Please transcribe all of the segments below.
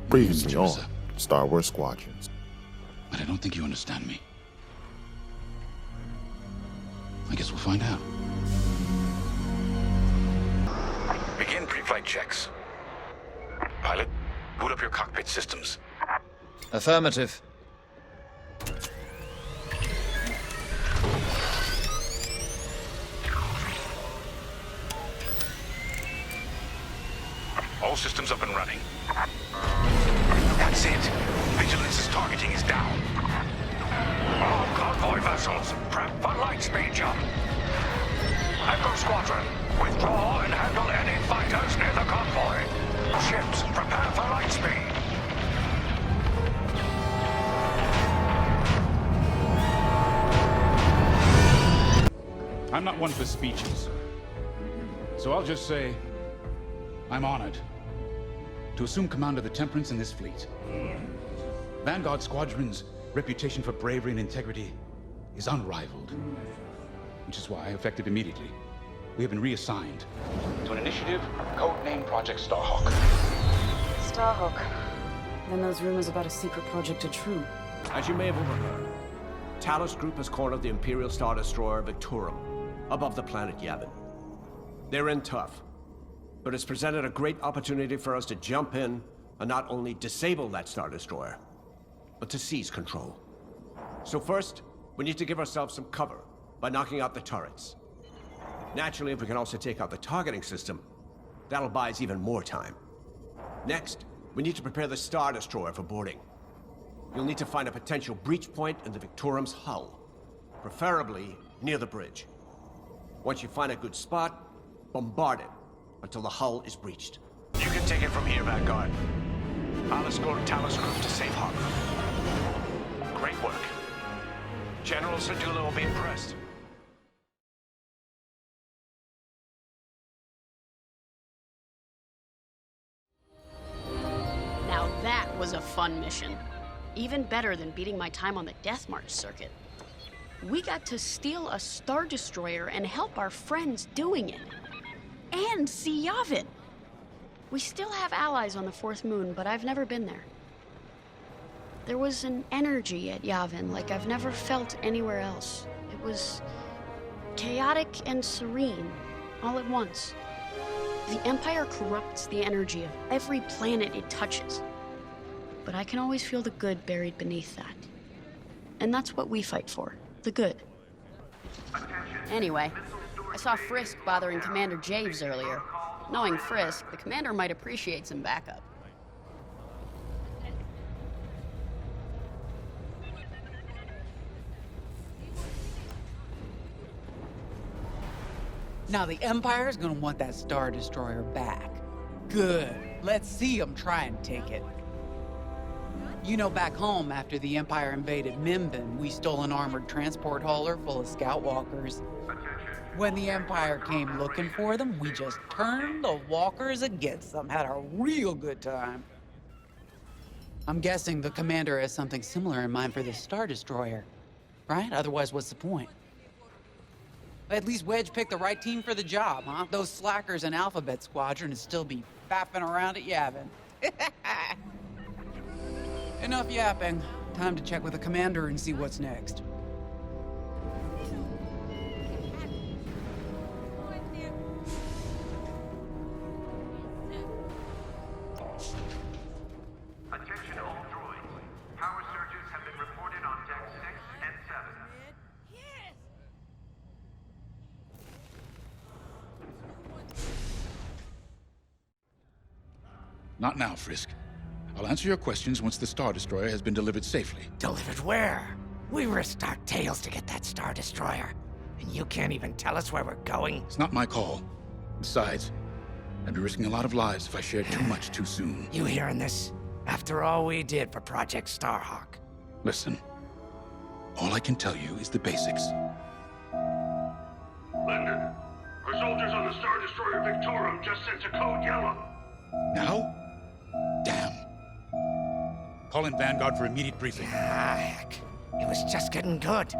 Previously on Star Wars Squadrons. But I don't think you understand me. I guess we'll find out. Begin pre-flight checks. Pilot, boot up your cockpit systems. Affirmative. All systems up and running. That's it. Vigilance's targeting is down. All convoy vessels, prep for light speed jump. Echo Squadron, withdraw and handle any fighters near the convoy. Ships, prepare for light speed. I'm not one for speeches. So I'll just say, I'm honored to assume command of the Temperance in this fleet. Vanguard Squadron's reputation for bravery and integrity is unrivaled, which is why, effective immediately, we have been reassigned to an initiative codenamed Project Starhawk. Starhawk. Then those rumors about a secret project are true. As you may have overheard, Talos Group has cornered the Imperial Star Destroyer Victorum above the planet Yavin. They're in tough, but it's presented a great opportunity for us to jump in and not only disable that Star Destroyer, but to seize control. So first, we need to give ourselves some cover by knocking out the turrets. Naturally, if we can also take out the targeting system, that'll buy us even more time. Next, we need to prepare the Star Destroyer for boarding. You'll need to find a potential breach point in the Victorum's hull, preferably near the bridge. Once you find a good spot, bombard it until the hull is breached. You can take it from here, Vanguard. I'll escort Talos Group to safe harbor. Great work. General Sedula will be impressed. Now that was a fun mission. Even better than beating my time on the Death March circuit. We got to steal a Star Destroyer and help our friends doing it. And see Yavin. We still have allies on the fourth moon, but I've never been there. There was an energy at Yavin like I've never felt anywhere else. It was chaotic and serene, all at once. The Empire corrupts the energy of every planet it touches. But I can always feel the good buried beneath that. And that's what we fight for, the good. Anyway, I saw Frisk bothering Commander Javes earlier. Knowing Frisk, the commander might appreciate some backup. Now the Empire's gonna want that Star Destroyer back. Good. Let's see them try and take it. You know, back home, after the Empire invaded Mimbin, we stole an armored transport hauler full of scout walkers. When the Empire came looking for them, we just turned the walkers against them. Had a real good time. I'm guessing the commander has something similar in mind for this Star Destroyer, right? Otherwise, what's the point? At least Wedge picked the right team for the job, huh? Those slackers in Alphabet Squadron would still be faffing around at Yavin. Enough yapping. Time to check with the commander and see what's next. Attention all droids. Power surges have been reported on deck 6 and 7. Not now, Frisk. I'll answer your questions once the Star Destroyer has been delivered safely. Delivered where? We risked our tails to get that Star Destroyer. And you can't even tell us where we're going? It's not my call. Besides, I'd be risking a lot of lives if I shared too much too soon. You hearing this? After all we did for Project Starhawk. Listen, all I can tell you is the basics. Lyndon, our soldiers on the Star Destroyer Victorum just sent a code yellow. Now? Damn. Call in Vanguard for immediate briefing. Ah, heck. It was just getting good.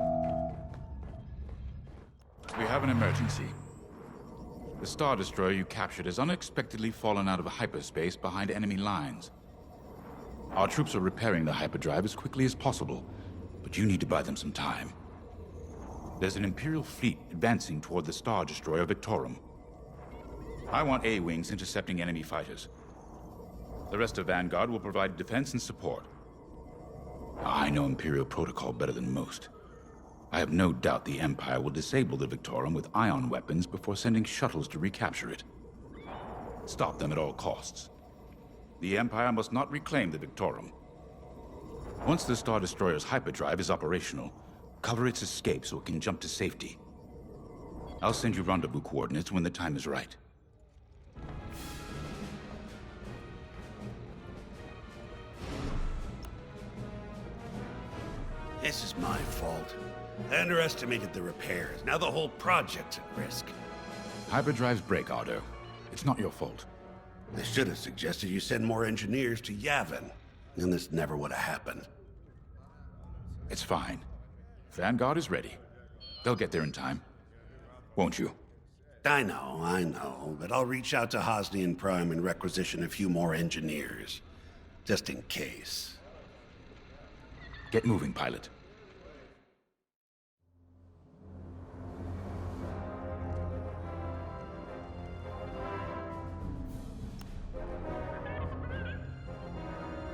We have an emergency. The Star Destroyer you captured has unexpectedly fallen out of hyperspace behind enemy lines. Our troops are repairing the hyperdrive as quickly as possible, but you need to buy them some time. There's an Imperial fleet advancing toward the Star Destroyer Victorum. I want A-wings intercepting enemy fighters. The rest of Vanguard will provide defense and support. I know Imperial protocol better than most. I have no doubt the Empire will disable the Victorum with ion weapons before sending shuttles to recapture it. Stop them at all costs. The Empire must not reclaim the Victorum. Once the Star Destroyer's hyperdrive is operational, cover its escape so it can jump to safety. I'll send you rendezvous coordinates when the time is right. This is my fault. I underestimated the repairs. Now the whole project's at risk. Hyperdrives break, Otto. It's not your fault. I should have suggested you send more engineers to Yavin. And this never would have happened. It's fine. Vanguard is ready. They'll get there in time. Won't you? I know. But I'll reach out to Hosnian Prime and requisition a few more engineers. Just in case. Get moving, pilot.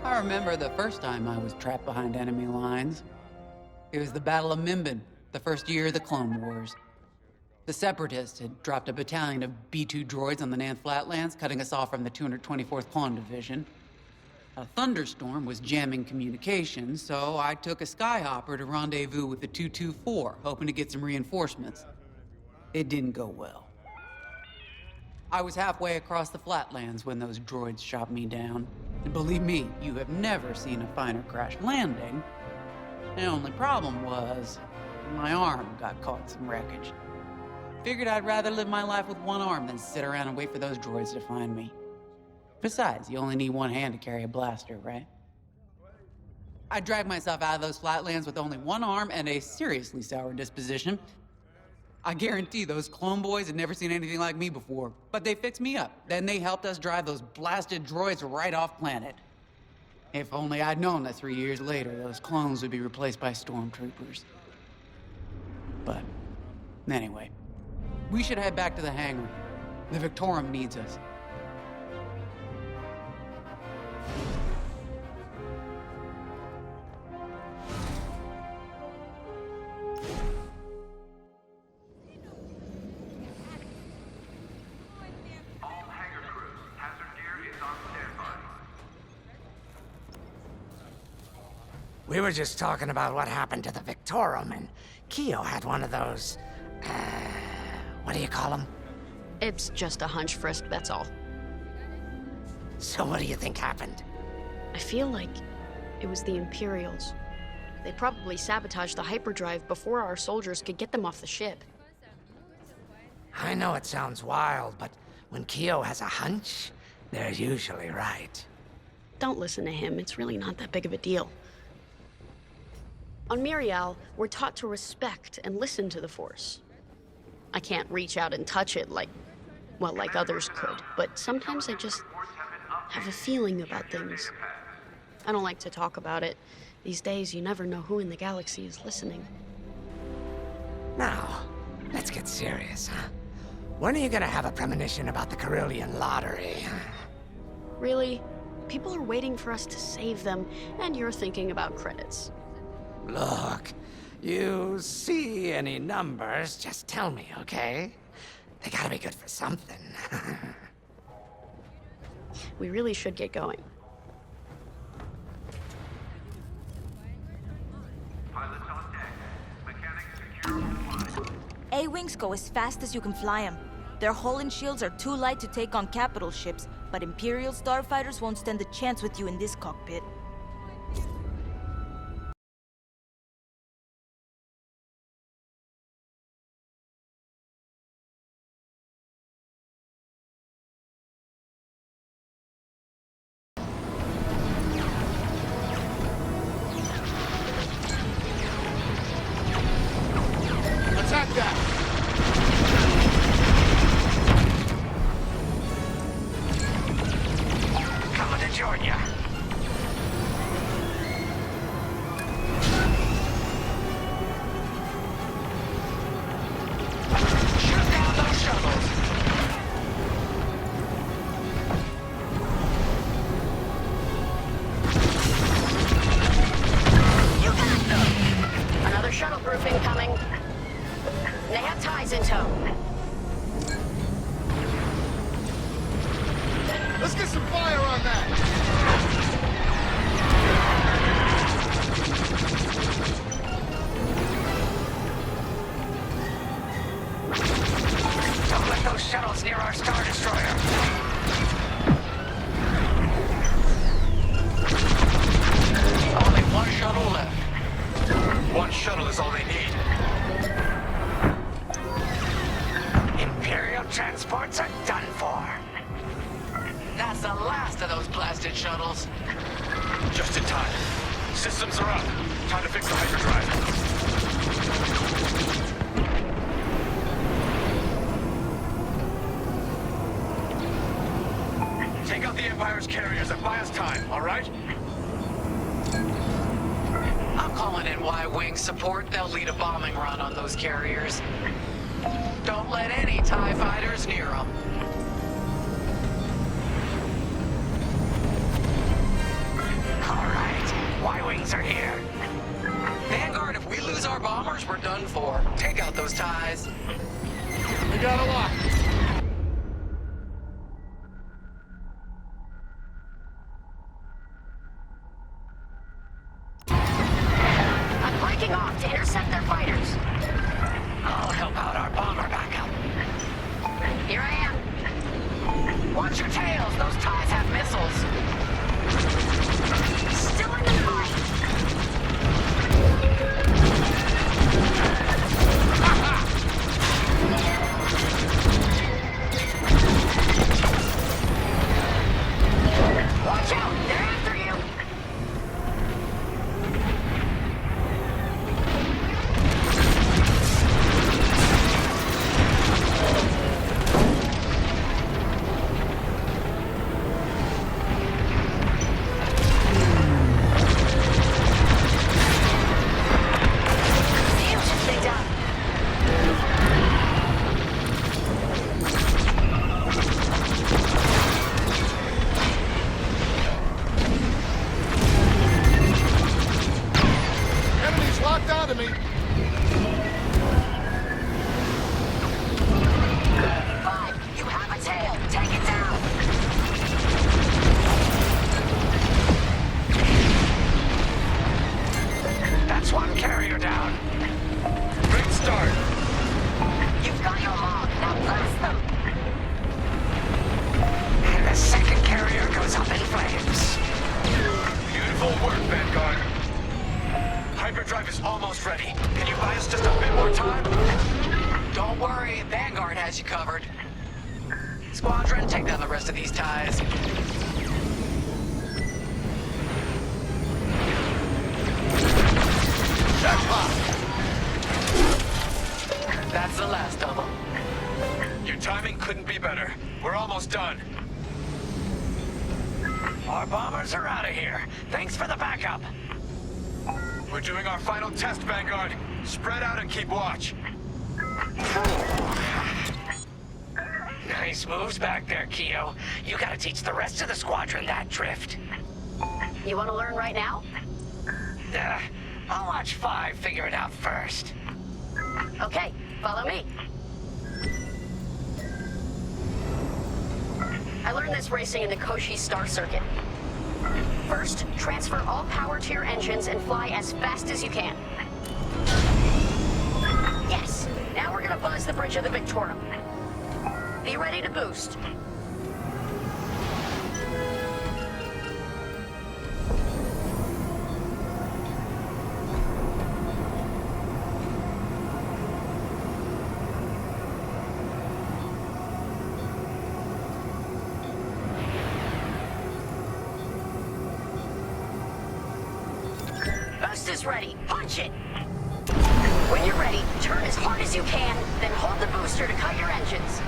I remember the first time I was trapped behind enemy lines. It was the Battle of Mimban, the first year of the Clone Wars. The Separatists had dropped a battalion of B-2 droids on the Nant Flatlands, cutting us off from the 224th Clone Division. A thunderstorm was jamming communications, so I took a skyhopper to rendezvous with the 224, hoping to get some reinforcements. It didn't go well. I was halfway across the Flatlands when those droids shot me down. And believe me, you have never seen a finer crash landing. The only problem was, my arm got caught in some wreckage. Figured I'd rather live my life with one arm than sit around and wait for those droids to find me. Besides, you only need one hand to carry a blaster, right? I dragged myself out of those flatlands with only one arm and a seriously sour disposition. I guarantee those clone boys had never seen anything like me before, but they fixed me up. Then they helped us drive those blasted droids right off planet. If only I'd known that 3 years later, those clones would be replaced by stormtroopers. But, anyway, we should head back to the hangar. The Victorum needs us. All hangar crews, hazard gear is on standby. We were just talking about what happened to the Victorum, and Keo had one of those, what do you call them? It's just a hunch, Frisk, that's all. So what do you think happened? I feel like it was the Imperials. They probably sabotaged the hyperdrive before our soldiers could get them off the ship. I know it sounds wild, but when Keo has a hunch, they're usually right. Don't listen to him, it's really not that big of a deal. On Miriel, we're taught to respect and listen to the Force. I can't reach out and touch it like others could, but sometimes I just have a feeling about things. I don't like to talk about it. These days, you never know who in the galaxy is listening. Now, let's get serious, huh? When are you gonna have a premonition about the Carillion lottery? Really? People are waiting for us to save them, and you're thinking about credits. Look, you see any numbers, just tell me, okay? They gotta be good for something. We really should get going. Pilots on deck. Mechanics secure all flight. A-Wings go as fast as you can fly them. Their hull and shields are too light to take on capital ships, but Imperial starfighters won't stand a chance with you in this cockpit. Attack that! Coming to join ya. Systems are up. Time to fix the hyperdrive. Take out the Empire's carriers and buy us time, all right? I'm calling in Y-Wing support. They'll lead a bombing run on those carriers. Don't let any TIE fighters near them. All right, Y-Wings are here. Vanguard, if we lose our bombers, we're done for. Take out those TIEs. We got a lot. I'm breaking off to intercept their fighters. I'll help out our bomber backup. Here I am. Watch your tails. Those TIEs have missiles. Still in the fight. Watch out! They're after you! Damn, should they done? Enemies locked onto me. Five, you have a tail. Take it down. That's one carrier down. Great start. You've got your hog. Now blast them. And the second carrier goes up in flames. Beautiful work, Vanguard. Hyperdrive is almost ready. Can you buy us just a bit more time? Don't worry, Vanguard has you covered. Squadron, take down the rest of these TIEs. That's the last of them. Your timing couldn't be better. We're almost done. Our bombers are out of here. Thanks for the backup. We're doing our final test, Vanguard. Spread out and keep watch. Nice moves back there, Keo. You gotta teach the rest of the squadron that drift. You want to learn right now? I'll watch 5 figure it out first. Okay, follow me. I learned this racing in the Koshi Star Circuit. First, transfer all power to your engines and fly as fast as you can. Yes! Now we're gonna buzz the bridge of the Victorum. Be ready to boost. Boost is ready. Punch it! When you're ready, turn as hard as you can, then hold the booster to cut your engines.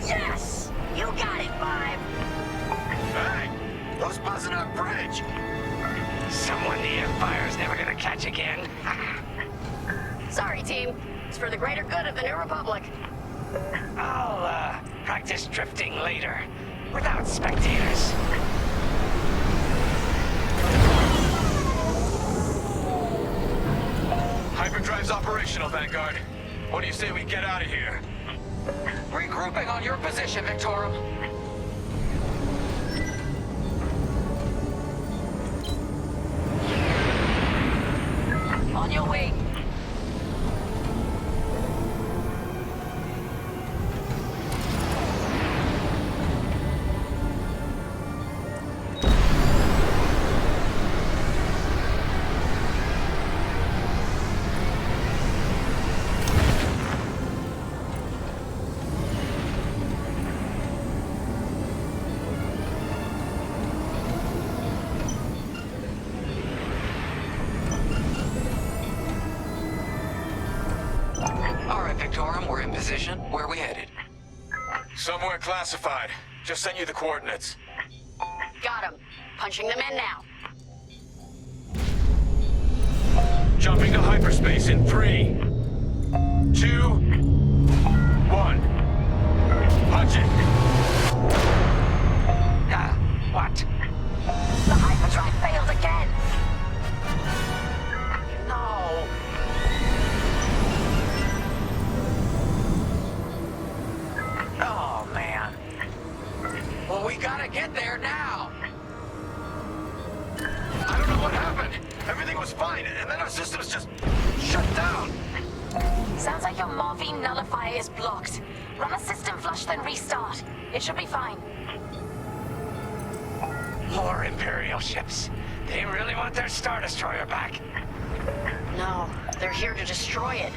Yes! You got it, 5! Hey! Who's buzzing our bridge? Someone the Empire's never gonna catch again. Sorry, team. It's for the greater good of the New Republic. I'll, practice drifting later, without spectators. Hyperdrive's operational, Vanguard. What do you say we get out of here? Regrouping on your position, Victorum. On your way. position? Where are we headed? Somewhere classified. Just sent you the coordinates. Got him. Punching them in now. Jumping to hyperspace in 3, 2, 1. Punch it. What? The hyperdrive failed again! No! Oh, man. Well, we gotta get there now! I don't know what happened. Everything was fine, and then our systems just shut down. Sounds like your morphine nullifier is blocked. Run a system flush, then restart. It should be fine. More Imperial ships. They really want their Star Destroyer back. No, they're here to destroy it.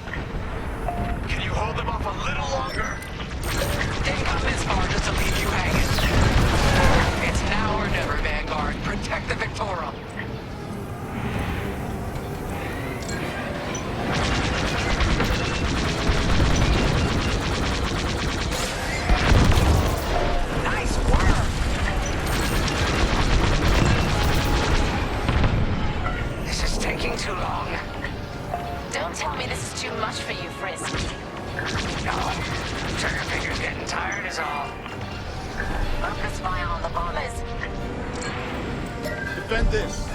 Can you hold them off a little longer? Didn't come this far just to leave you hanging. It's now or never, Vanguard. Protect the Victorum. Nice work! This is taking too long. Don't tell me this is too much for you, Frisk. No. Trigger finger's getting tired is all. Focus fire on the bombers. Defend this.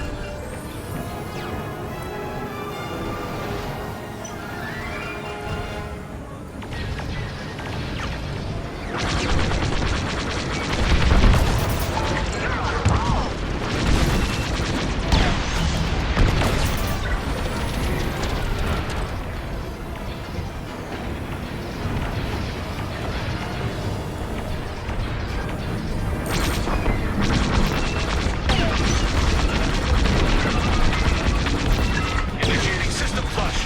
Initiating system flush.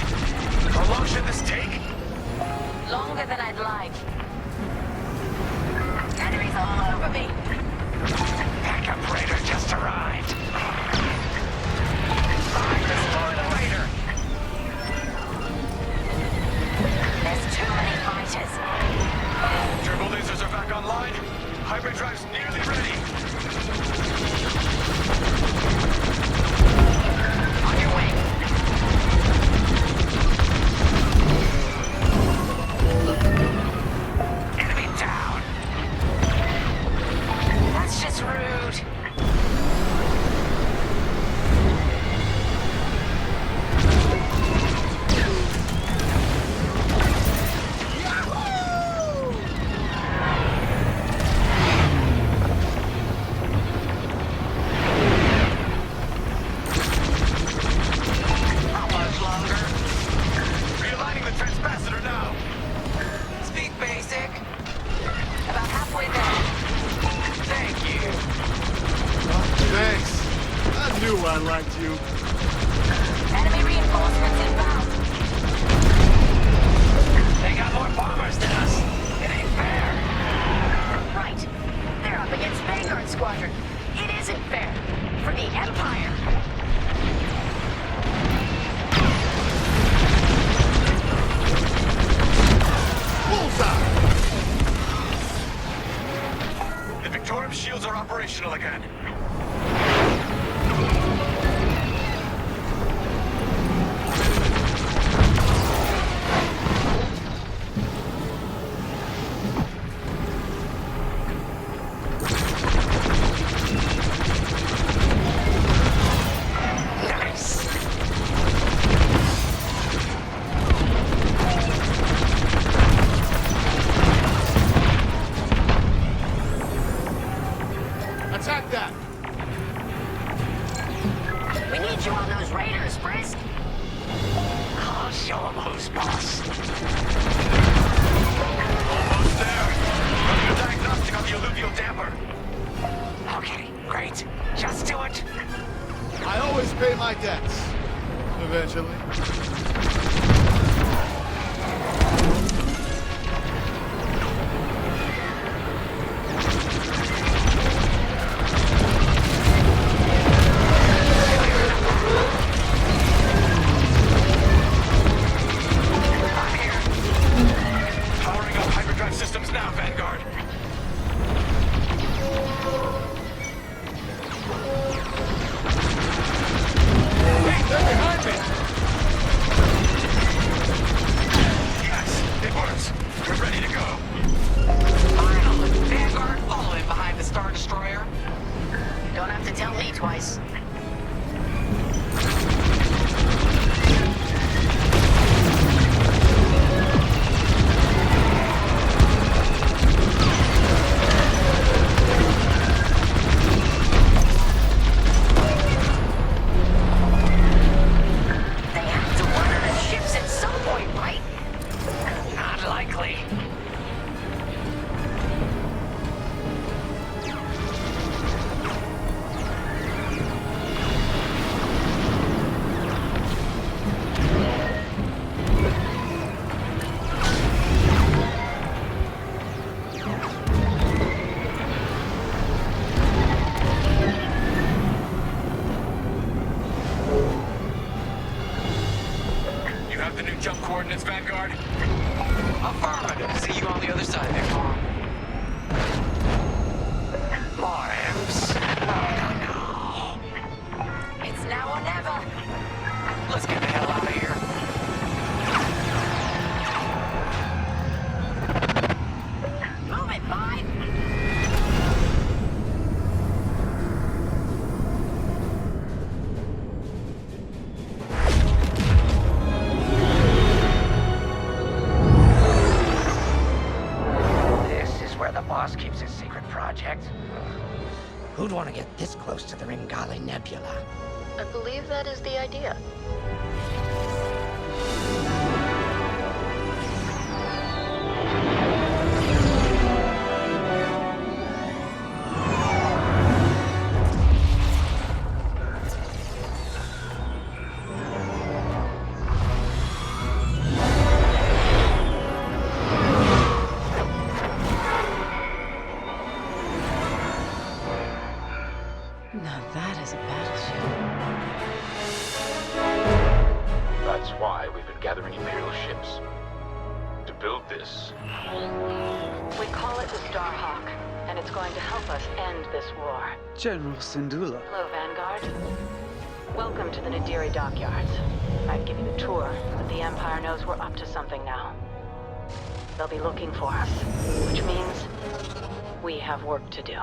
How long should this take? Longer than I'd like. Enemies all over me. Backup raider just arrived. Find destroy the raider. There's too many fighters. Turbo lasers are back online. Hyperdrive's nearly ready. On your way. Enemy down. That's just rude. How much longer? Realigning the transpacitor now. Speak basic. About halfway there. Thank you. Thanks. I knew I liked you. Enemy reinforcements inbound. They got more bombers than us. It ain't fair. Right. They're up against Vanguard Squadron. It isn't fair. For the Empire. Bullseye! The Victorum shields are operational again. Nice. Attack that! We need you on those raiders, Frisk. I'll show them who's boss. Almost there. Running a diagnostic on the alluvial damper. Okay, great. Just do it. I always pay my debts. Eventually. Powering Don't have to tell me twice. Jump coordinates, Vanguard? Affirmative. See you on the other side, Victor. More imps. No. It's now or never. Let's get the hell out of here. Move it, Five! Keeps his secret project. Who'd want to get this close to the Ringali Nebula? I believe that is the idea. Now that is a battleship. That's why we've been gathering Imperial ships. To build this. We call it the Starhawk, and it's going to help us end this war. General Syndulla. Hello, Vanguard. Welcome to the Nadiri dockyards. I've given you a tour, but the Empire knows we're up to something now. They'll be looking for us, which means we have work to do.